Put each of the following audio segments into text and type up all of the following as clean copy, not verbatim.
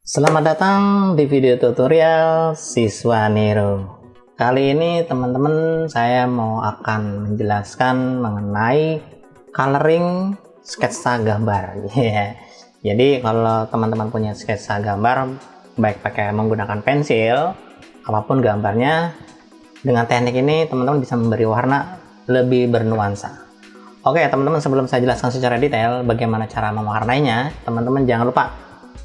Selamat datang di video tutorial Siswa Nero. Kali ini teman-teman saya akan menjelaskan mengenai coloring sketsa gambar. Jadi kalau teman-teman punya sketsa gambar, baik pakai menggunakan pensil, apapun gambarnya, dengan teknik ini teman-teman bisa memberi warna lebih bernuansa. Oke teman-teman, sebelum saya jelaskan secara detail bagaimana cara mewarnainya, teman-teman jangan lupa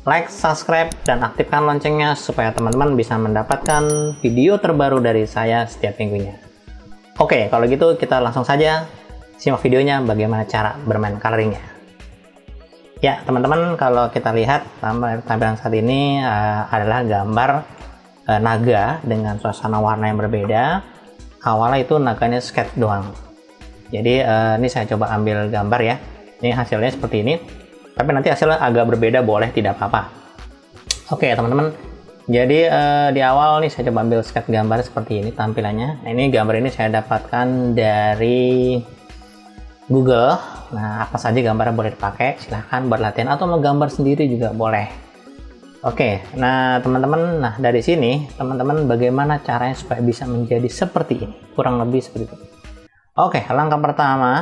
like, subscribe, dan aktifkan loncengnya supaya teman-teman bisa mendapatkan video terbaru dari saya setiap minggunya. Oke, kalau gitu kita langsung saja simak videonya bagaimana cara bermain coloringnya. Ya teman-teman, kalau kita lihat tampilan saat ini adalah gambar naga dengan suasana warna yang berbeda. Awalnya itu naganya sketch doang. Jadi ini saya coba ambil gambar ya. Ini hasilnya seperti ini. Tapi nanti hasilnya agak berbeda, boleh, tidak apa-apa. Oke teman-teman, jadi di awal nih saya coba ambil sketch gambar seperti ini tampilannya. Nah, ini gambar ini saya dapatkan dari Google. Nah, apa saja gambarnya boleh dipakai, silahkan buat latihan atau mau gambar sendiri juga boleh. Oke, nah teman-teman, nah dari sini teman-teman bagaimana caranya supaya bisa menjadi seperti ini, kurang lebih seperti itu. Oke, langkah pertama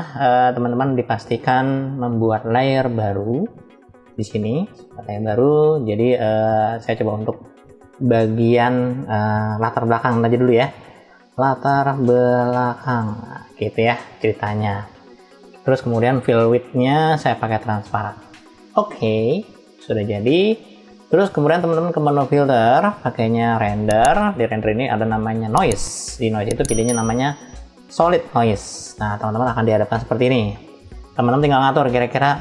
teman-teman dipastikan membuat layer baru di sini, layer baru. Jadi saya coba untuk bagian latar belakang aja dulu ya, latar belakang, nah, gitu ya ceritanya. Terus kemudian fill width-nya saya pakai transparan. Oke, sudah jadi. Terus kemudian teman-teman ke menu filter, pakainya render. Di render ini ada namanya noise. Di noise itu pilihnya namanya solid noise. Nah teman-teman akan dihadapkan seperti ini. Teman-teman tinggal ngatur kira-kira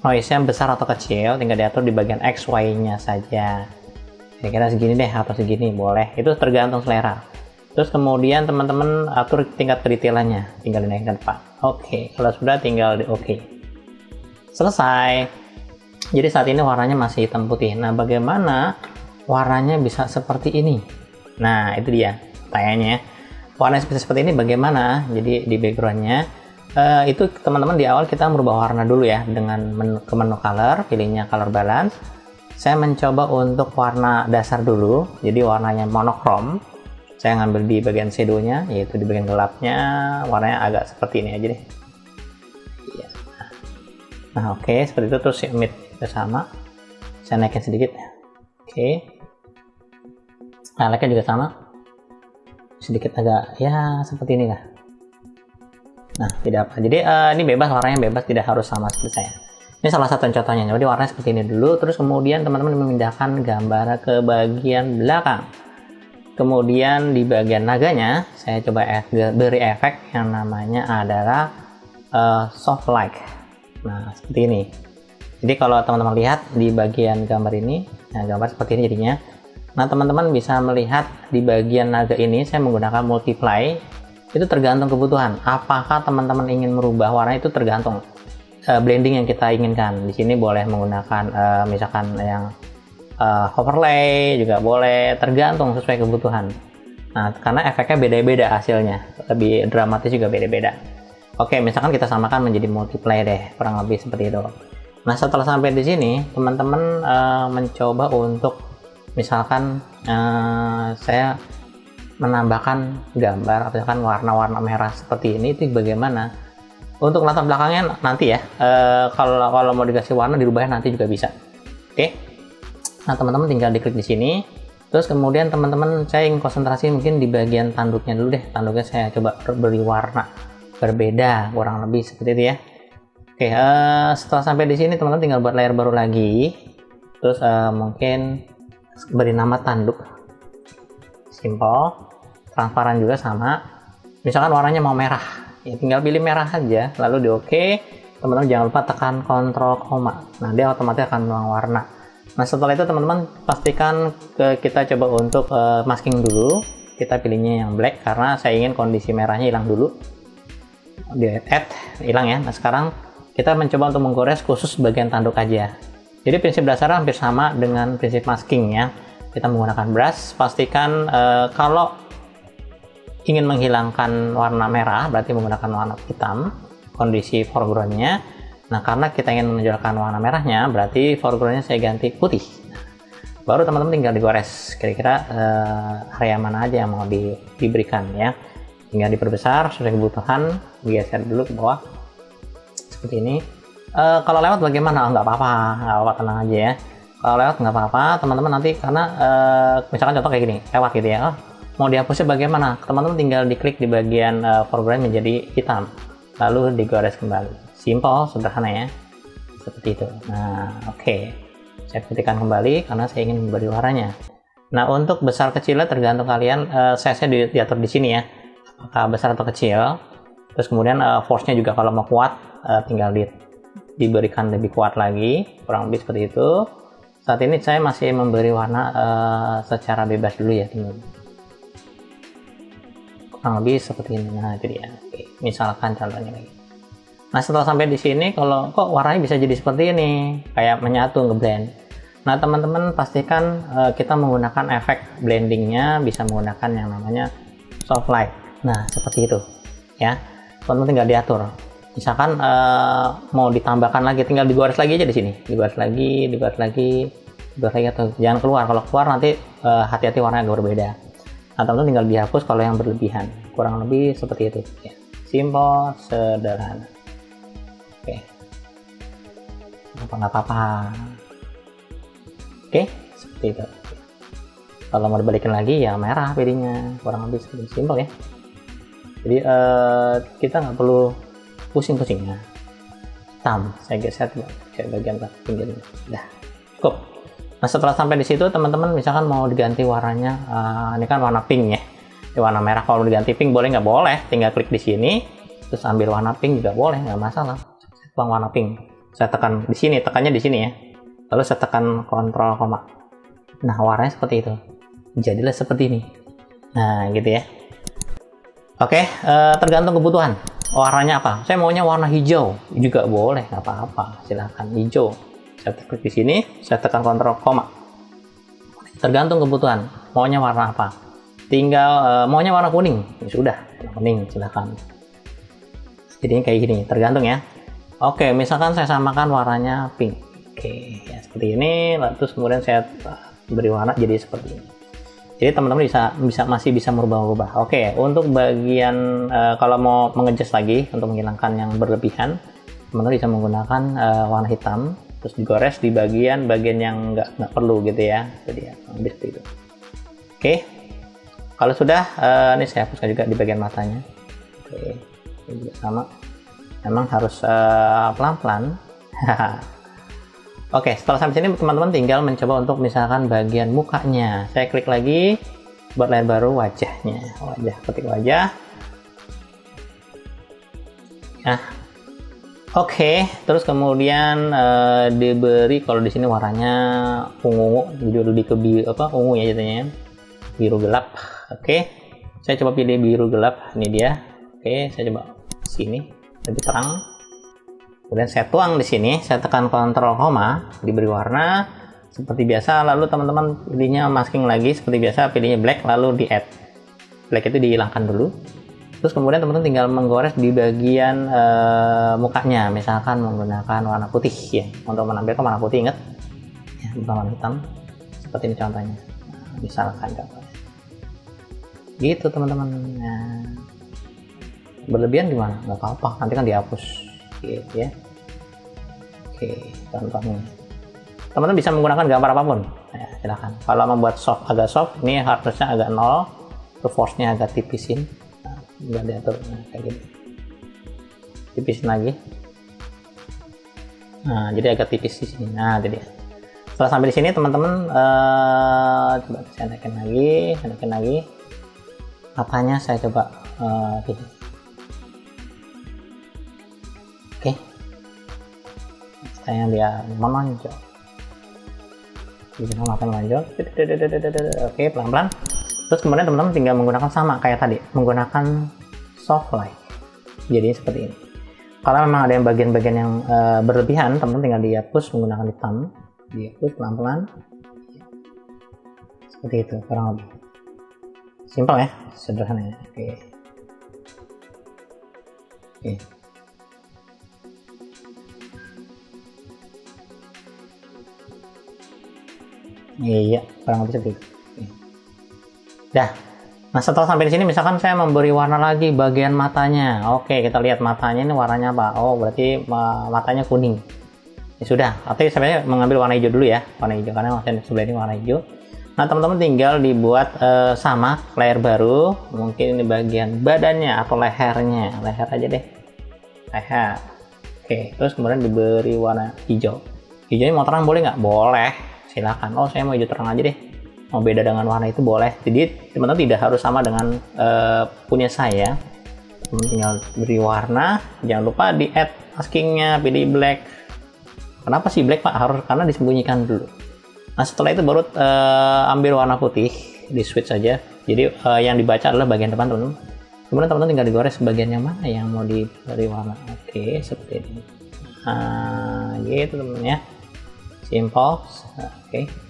noise-nya besar atau kecil, tinggal diatur di bagian X, Y-nya saja. Kira-kira segini deh atau segini boleh, itu tergantung selera. Terus kemudian teman-teman atur tingkat kedetailannya, tinggal dinaikkan ke depan. Oke, kalau sudah tinggal di oke. Selesai. Jadi saat ini warnanya masih hitam putih. Nah bagaimana warnanya bisa seperti ini? Nah itu dia tanya. Warna seperti ini bagaimana? Jadi di backgroundnya itu teman-teman di awal kita merubah warna dulu ya dengan ke menu color, pilihnya color balance. Saya mencoba untuk warna dasar dulu, jadi warnanya monokrom. Saya ngambil di bagian shadow-nya, yaitu di bagian gelapnya, warnanya agak seperti ini aja deh. Nah oke, seperti itu. Terus mid juga sama, saya naikin sedikit. Oke, highlight-nya juga sama, sedikit agak ya seperti inilah. Nah tidak apa, jadi ini bebas, warnanya bebas, tidak harus sama seperti saya. Ini salah satu contohnya. Jadi warnanya seperti ini dulu, terus kemudian teman-teman memindahkan gambar ke bagian belakang. Kemudian di bagian naganya saya coba beri efek yang namanya adalah soft light. Nah seperti ini. Jadi kalau teman-teman lihat di bagian gambar ini, nah gambar seperti ini jadinya. Nah teman-teman bisa melihat di bagian naga ini saya menggunakan multiply. Itu tergantung kebutuhan, apakah teman-teman ingin merubah warna, itu tergantung blending yang kita inginkan. Di sini boleh menggunakan misalkan yang overlay juga boleh, tergantung sesuai kebutuhan. Nah karena efeknya beda-beda hasilnya, lebih dramatis juga beda-beda. Oke, misalkan kita samakan menjadi multiply deh, kurang lebih seperti itu. Nah setelah sampai di sini teman-teman mencoba untuk misalkan saya menambahkan gambar atau misalkan warna-warna merah seperti ini, itu bagaimana untuk latar belakangnya nanti ya, kalau mau dikasih warna dirubahnya nanti juga bisa. Oke, nah teman-teman tinggal diklik di sini. Terus kemudian teman-teman saya ingin konsentrasi mungkin di bagian tanduknya dulu deh. Tanduknya saya coba beri warna berbeda, kurang lebih seperti itu ya. Oke, setelah sampai di sini teman-teman tinggal buat layer baru lagi. Terus mungkin beri nama tanduk, simple, transparan juga sama. Misalkan warnanya mau merah, ya tinggal pilih merah aja, lalu di oke. Teman-teman jangan lupa tekan Ctrl koma. Nah dia otomatis akan menuang warna. Nah setelah itu teman-teman pastikan kita coba untuk masking dulu. Kita pilihnya yang black karena saya ingin kondisi merahnya hilang dulu. Di add hilang ya. Nah sekarang kita mencoba untuk menggores khusus bagian tanduk aja. Jadi prinsip dasarnya hampir sama dengan prinsip masking ya. Kita menggunakan brush, pastikan kalau ingin menghilangkan warna merah berarti menggunakan warna hitam, kondisi foregroundnya. Nah, karena kita ingin menonjolkan warna merahnya, berarti foregroundnya saya ganti putih. Baru teman-teman tinggal digores kira-kira area mana aja yang mau diberikan ya. Tinggal diperbesar sesuai kebutuhan, geser dulu ke bawah seperti ini. Kalau lewat bagaimana? Nggak apa-apa, tenang aja ya. Kalau lewat nggak apa-apa, teman-teman nanti karena misalkan contoh kayak gini, lewat gitu ya. Mau dihapusnya bagaimana? Teman-teman tinggal diklik di bagian foreground menjadi hitam, lalu digores kembali. Simple, sederhana ya, seperti itu. Nah, oke. Saya ketikkan kembali karena saya ingin memberi warnanya. Nah, untuk besar kecilnya tergantung kalian. Size-nya diatur di sini ya, apakah besar atau kecil. Terus kemudian force-nya juga kalau mau kuat tinggal diberikan lebih kuat lagi, kurang lebih seperti itu. Saat ini saya masih memberi warna secara bebas dulu ya teman-teman. Kurang lebih seperti ini. Nah, jadi ya. Oke. Misalkan contohnya lagi. Nah, setelah sampai di sini, kalau kok warnanya bisa jadi seperti ini, kayak menyatu, ngeblend. Nah, teman-teman pastikan kita menggunakan efek blendingnya bisa menggunakan yang namanya soft light. Nah, seperti itu, ya. Teman-teman tinggal diatur. Misalkan mau ditambahkan lagi, tinggal digores lagi aja di sini, digores lagi, atau jangan keluar. Kalau keluar nanti hati-hati warnanya agak berbeda. Nah, teman-teman tinggal dihapus kalau yang berlebihan. Kurang lebih seperti itu. Ya. Simple, sederhana. Oke, nggak apa-apa. Oke, seperti itu. Kalau mau dibalikin lagi ya merah pilihnya, kurang lebih seperti simpel ya. Jadi kita nggak perlu pusing-pusing ya. Hitam, saya geser ke bagian pinggirnya. Dah, cukup. Nah, setelah sampai di situ teman-teman misalkan mau diganti warnanya, ini kan warna pink ya. Ini warna merah, kalau diganti pink boleh nggak boleh? Tinggal klik di sini, terus ambil warna pink juga boleh, nggak masalah. Warna pink, saya tekan di sini, tekannya di sini ya, lalu saya tekan kontrol koma. Nah, warnanya seperti itu, jadilah seperti ini. Nah, gitu ya. Oke, tergantung kebutuhan warnanya apa. Saya maunya warna hijau juga boleh, nggak apa-apa, silahkan hijau. Saya klik di sini, saya tekan kontrol koma. Tergantung kebutuhan, maunya warna apa. Tinggal maunya warna kuning, ya sudah, warna kuning silahkan. Jadi kayak gini, tergantung ya. Oke, misalkan saya samakan warnanya pink. Oke, ya seperti ini. Terus kemudian saya beri warna jadi seperti ini. Jadi teman-teman masih bisa merubah-ubah. Oke, untuk bagian kalau mau mengadjust lagi untuk menghilangkan yang berlebihan, teman-teman bisa menggunakan warna hitam, terus digores di bagian yang nggak perlu gitu ya. Jadi ya, seperti itu. Oke, kalau sudah, ini saya hapuskan juga di bagian matanya. Oke, ini juga sama. Memang harus pelan-pelan. Oke, setelah sampai sini teman-teman tinggal mencoba untuk misalkan bagian mukanya. Saya klik lagi buat layar baru wajahnya. Ketik wajah. Nah, oke. Terus kemudian diberi kalau di sini warnanya ungu, jadi lebih ke ungu ya jadinya. Biru gelap. Oke. Saya coba pilih biru gelap. Ini dia. Oke, saya coba sini. Lebih terang, kemudian saya tuang di sini, saya tekan kontrol koma, diberi warna seperti biasa, lalu teman-teman pilihnya masking lagi seperti biasa, pilihnya black, lalu di add black itu dihilangkan dulu. Terus kemudian teman-teman tinggal menggores di bagian mukanya, misalkan menggunakan warna putih ya, untuk menampilkan warna putih, ingat ya, bukan warna hitam, seperti ini contohnya. Nah, misalkan contohnya gitu teman-teman. Nah, berlebihan gimana? Nggak apa-apa, nanti kan dihapus gitu ya. Oke, contohnya teman-teman bisa menggunakan gambar apapun ya, silahkan. Kalau membuat agak soft, ini hardness-nya agak 0, ke force-nya agak tipisin. Nah, nggak diatur, nah, kayak gitu, tipisin lagi. Nah, jadi agak tipis di sini. Nah, jadi setelah sampai di sini teman-teman coba saya naikin lagi matanya, saya coba pilih. Oke, saya biar menonjol, bisa mata menonjol. Oke, pelan-pelan. Terus kemudian teman-teman tinggal menggunakan sama kayak tadi, menggunakan soft light. Jadi seperti ini. Kalau memang ada yang bagian-bagian yang berlebihan, teman-teman tinggal dihapus menggunakan hitam, dihapus pelan-pelan. Seperti itu, kurang lebih. Simpel ya, sederhana ya. Oke. Iya, kurang lebih seperti itu. Dah. Nah, setelah sampai di sini misalkan saya memberi warna lagi bagian matanya. Oke, kita lihat matanya ini warnanya apa? Oh, berarti matanya kuning. Ya sudah, tapi sebenarnya mengambil warna hijau dulu ya, warna hijau karena masih sebelah ini warna hijau. Nah, teman-teman tinggal dibuat sama layer baru, mungkin ini bagian badannya atau lehernya, leher aja deh, leher. Oke, terus kemudian diberi warna hijau. Hijaunya mau terang boleh nggak? Boleh, silakan. Oh, saya mau hijau terang aja deh. Mau beda dengan warna itu boleh. Jadi teman-teman tidak harus sama dengan punya saya. Teman tinggal beri warna. Jangan lupa di add maskingnya, pilih black. Kenapa sih black Pak? Harus karena disembunyikan dulu. Nah setelah itu baru ambil warna putih, di switch saja. Jadi yang dibaca adalah bagian depan teman-teman. Kemudian teman-teman tinggal digores bagian yang mana yang mau diberi warna. Oke, seperti ini. Nah, gitu teman-teman ya. Simple. Oke.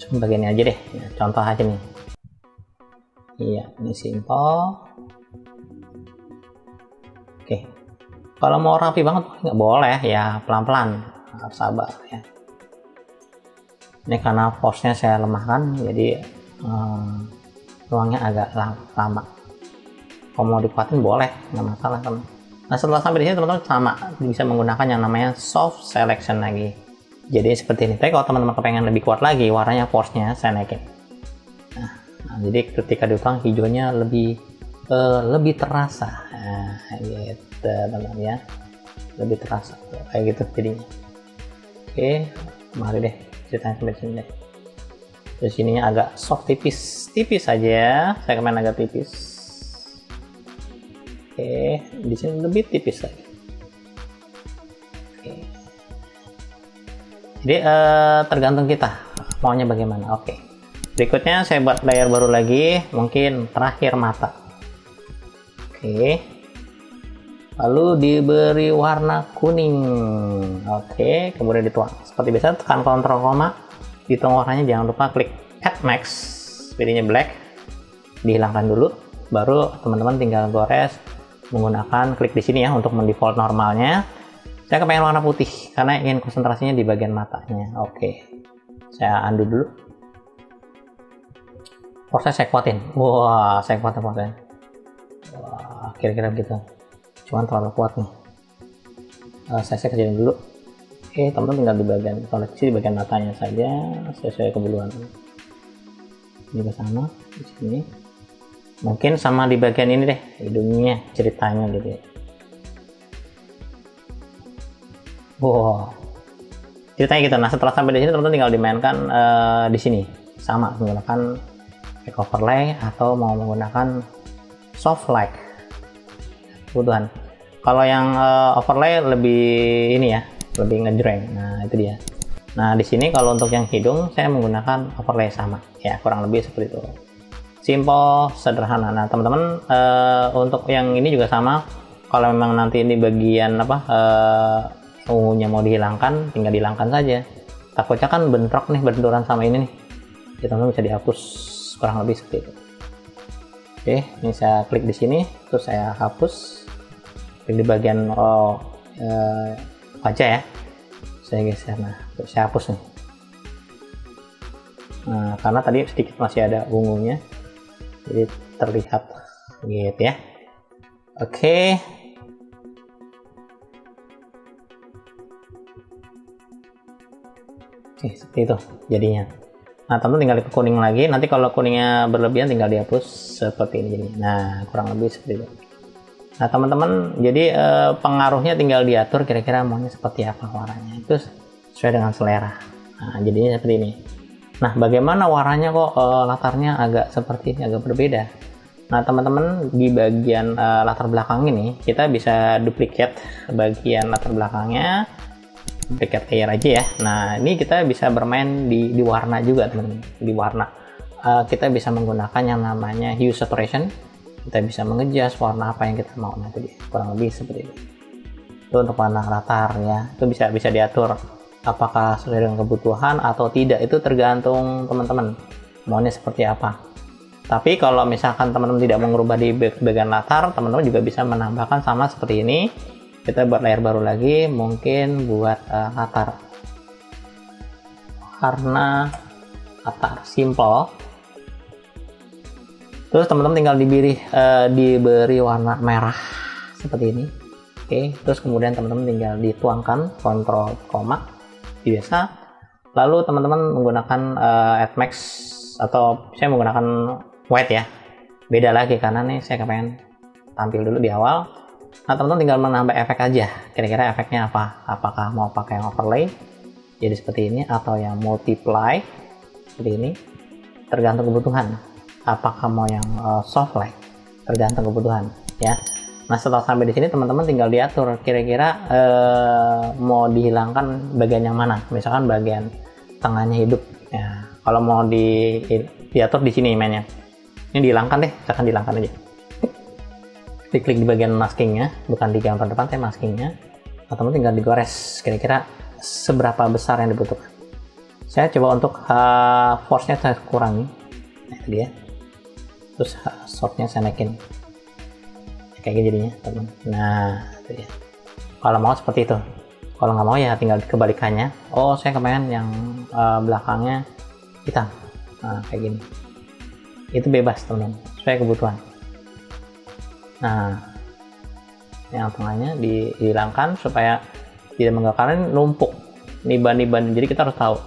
Bagian ini aja deh, contoh aja nih. Iya, ini simple. Oke, kalau mau rapi banget nggak boleh ya, pelan-pelan, harus sabar ya. Ini karena force-nya saya lemahkan, jadi ruangnya agak lama. Kalau mau dikuatin boleh, nggak masalah teman. Nah setelah sampai di sini teman-teman sama bisa menggunakan yang namanya soft selection lagi. Jadi seperti ini. Tapi kalau teman-teman kepengen lebih kuat lagi, warnanya force-nya saya naikin. Nah, jadi ketika diulang hijaunya lebih terasa. Nah, gitu teman-teman ya. Lebih terasa kayak gitu jadinya. Oke, mari deh ceritanya sampai sini deh. Terus ininya agak soft tipis aja. Saya kemarin agak tipis. Oke, di sini lebih tipis lagi. Oke. Jadi tergantung kita maunya bagaimana. Oke. Berikutnya saya buat layer baru lagi, mungkin terakhir mata. Oke. Lalu diberi warna kuning. Oke, kemudian dituang. Seperti biasa tekan Ctrl koma, dituang warnanya, jangan lupa klik Add Max, pilihnya black. Dihilangkan dulu, baru teman-teman tinggal gores menggunakan klik di sini ya untuk mendefault normalnya. Saya kepengen warna putih karena ingin konsentrasinya di bagian matanya. Oke, saya undo dulu. Force saya kuatin. Wah, saya kuatin force. Wah, kira-kira begitu. Cuman terlalu kuat nih. Saya kecilin dulu. Oke, teman-teman tinggal di bagian koleksi di bagian matanya saja sesuai kebutuhan. Ini juga sama di sini. Mungkin sama di bagian ini deh, hidungnya ceritanya gitu ya. Wow, ceritanya gitu. Nah setelah sampai di sini teman-teman tinggal dimainkan di sini sama menggunakan back overlay atau mau menggunakan soft light. Kebutuhan. Kalau yang overlay lebih ini ya, lebih ngejreng. Nah itu dia. Nah di sini kalau untuk yang hidung saya menggunakan overlay sama ya, kurang lebih seperti itu. Simple, sederhana. Nah teman-teman untuk yang ini juga sama. Kalau memang nanti ini bagian apa ungunya mau dihilangkan, tinggal dihilangkan saja. Takutnya kan bentrok nih, benturan sama ini nih. Jadi teman-teman bisa dihapus, kurang lebih seperti itu. Oke, ini saya klik di sini, terus saya hapus. Klik di bagian wajah ya. Saya geser, nah terus saya hapus nih. Nah, karena tadi sedikit masih ada ungunya, jadi terlihat gitu ya. Oke. Oke, seperti itu jadinya. Nah teman-teman tinggal ke kuning lagi, nanti kalau kuningnya berlebihan tinggal dihapus seperti ini jadinya. Nah kurang lebih seperti itu. Nah teman-teman jadi pengaruhnya tinggal diatur kira-kira maunya seperti apa warnanya, itu sesuai dengan selera. Nah jadinya seperti ini. Nah bagaimana warnanya kok latarnya agak seperti ini, agak berbeda. Nah teman-teman di bagian latar belakang ini kita bisa duplicate bagian latar belakangnya, duplicate layer aja ya. Nah ini kita bisa bermain di warna juga teman-teman. Di warna kita bisa menggunakan yang namanya hue saturation. Kita bisa mengejas warna apa yang kita mau. Nah itu dia, kurang lebih seperti itu. Itu untuk warna latar ya, itu bisa diatur apakah sesuai dengan kebutuhan atau tidak, itu tergantung teman-teman maunya seperti apa. Tapi kalau misalkan teman-teman tidak mengubah di bagian latar, teman-teman juga bisa menambahkan sama seperti ini. Kita buat layer baru lagi, mungkin buat latar. warna latar simple. Terus teman-teman tinggal diberi warna merah seperti ini. Oke, terus kemudian teman-teman tinggal dituangkan Ctrl koma biasa. Lalu teman-teman menggunakan Add Max atau saya menggunakan white ya. Beda lagi karena nih saya kepengen tampil dulu di awal. Nah, teman-teman tinggal menambah efek aja. Kira-kira efeknya apa? Apakah mau pakai yang overlay jadi seperti ini atau yang multiply seperti ini? Tergantung kebutuhan. Apakah mau yang soft light? Tergantung kebutuhan ya. Nah, setelah sampai di sini teman-teman tinggal diatur kira-kira mau dihilangkan bagian yang mana. Misalkan bagian tengahnya hidup ya. Kalau mau diatur di sini mainnya. Ini dihilangkan deh, misalkan dihilangkan aja. Diklik di bagian maskingnya, bukan di gambar depan, tapi maskingnya. Nah, teman tinggal digores kira-kira seberapa besar yang dibutuhkan. Saya coba untuk force-nya saya kurangi. Nah, itu dia. Terus soft-nya saya naikin. Kayak gini jadinya, teman. Nah, itu ya. Kalau mau seperti itu. Kalau nggak mau ya tinggal kebalikannya. Oh, saya kepengen yang belakangnya hitam. Nah, kayak gini. Itu bebas, teman-teman. Sesuai kebutuhan. Nah, yang tengahnya dihilangkan supaya tidak mengganggu numpuk. Niban-niban. Jadi kita harus tahu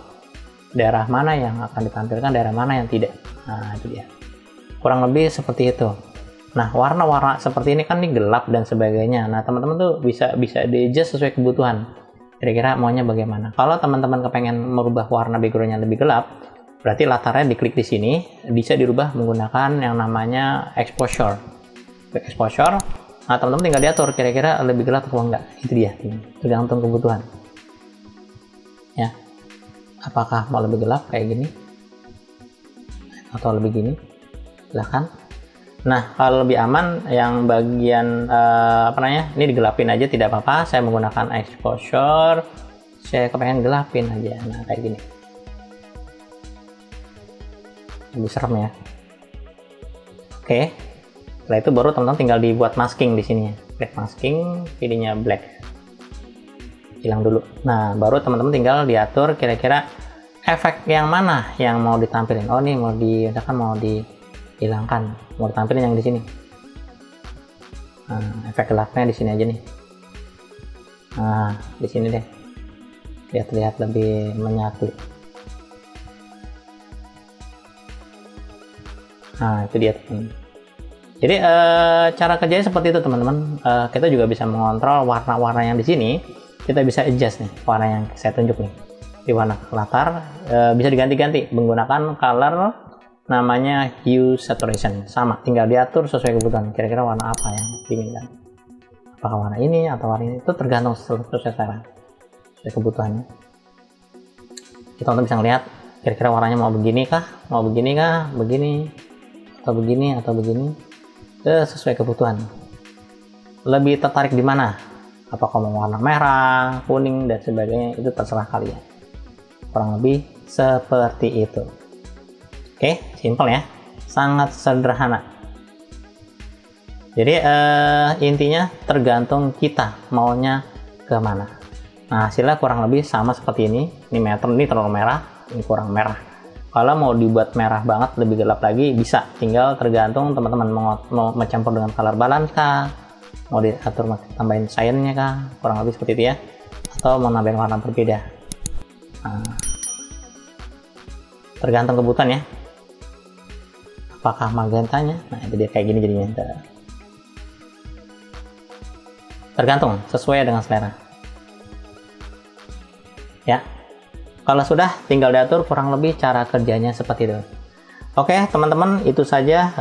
daerah mana yang akan ditampilkan, daerah mana yang tidak. Nah, itu dia. Kurang lebih seperti itu. Nah, warna-warna seperti ini kan ini gelap dan sebagainya. Nah, teman-teman tuh bisa di-adjust sesuai kebutuhan. Kira-kira maunya bagaimana? Kalau teman-teman kepengen merubah warna background-nya lebih gelap, berarti latarnya diklik di sini, bisa dirubah menggunakan yang namanya exposure. Exposure. Nah, teman-teman tinggal diatur kira-kira lebih gelap atau enggak. Itu dia, tergantung kebutuhan. Ya. Apakah mau lebih gelap kayak gini? Atau lebih gini? Silahkan. Nah, kalau lebih aman yang bagian ini digelapin aja tidak apa-apa. Saya menggunakan exposure. Saya kepengen gelapin aja. Nah, kayak gini. Lebih serem ya. Oke. Setelah itu baru teman-teman tinggal dibuat masking di sini ya. Black masking, pilihnya black. Hilang dulu. Nah, baru teman-teman tinggal diatur kira-kira efek yang mana yang mau ditampilin. Oh, nih mau dihilangkan, mau tampilin yang di sini. Nah, efek gelapnya di sini aja nih. Nah, di sini deh, biar terlihat lebih menyatu. Nah, itu dia teman. Jadi cara kerjanya seperti itu teman-teman. Kita juga bisa mengontrol warna-warna yang di sini. Kita bisa adjust nih warna yang saya tunjuk nih. Di warna latar bisa diganti-ganti menggunakan color namanya hue saturation. Sama, tinggal diatur sesuai kebutuhan. Kira-kira warna apa yang diinginkan. Apakah warna ini atau warna ini, itu tergantung sesuai selera, sesuai kebutuhannya. Kita bisa ngelihat kira-kira warnanya mau begini kah, begini, atau begini, sesuai kebutuhan. Lebih tertarik di mana? Apakah mau warna merah, kuning, dan sebagainya, itu terserah kalian. Kurang lebih seperti itu. Oke, simple ya, sangat sederhana. Jadi intinya tergantung kita maunya kemana. Nah, hasilnya kurang lebih sama seperti ini. Ini meter, ini terlalu merah, ini kurang merah. Kalau mau dibuat merah banget, lebih gelap lagi, bisa. Tinggal tergantung teman-teman mau mencampur dengan color balance kah, mau diatur tambahin cyan-nya kah, kurang lebih seperti itu ya. Atau mau nambahin warna berbeda. Nah, tergantung kebutuhan ya. Apakah magentanya? Nah, itu dia kayak gini jadinya. Tergantung, sesuai dengan selera. Ya. Kalau sudah, tinggal diatur kurang lebih cara kerjanya seperti itu. Oke, teman-teman, itu saja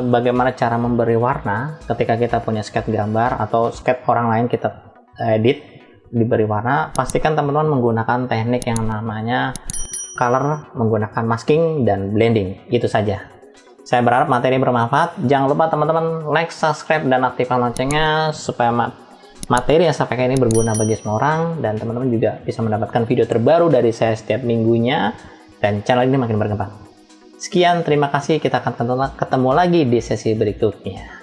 bagaimana cara memberi warna ketika kita punya sketch gambar atau sketch orang lain kita edit, diberi warna. Pastikan teman-teman menggunakan teknik yang namanya color, menggunakan masking dan blending. Itu saja. Saya berharap materi bermanfaat. Jangan lupa teman-teman like, subscribe, dan aktifkan loncengnya supaya materi yang saya pakai ini berguna bagi semua orang, dan teman-teman juga bisa mendapatkan video terbaru dari saya setiap minggunya, dan channel ini makin berkembang. Sekian, terima kasih. Kita akan ketemu lagi di sesi berikutnya.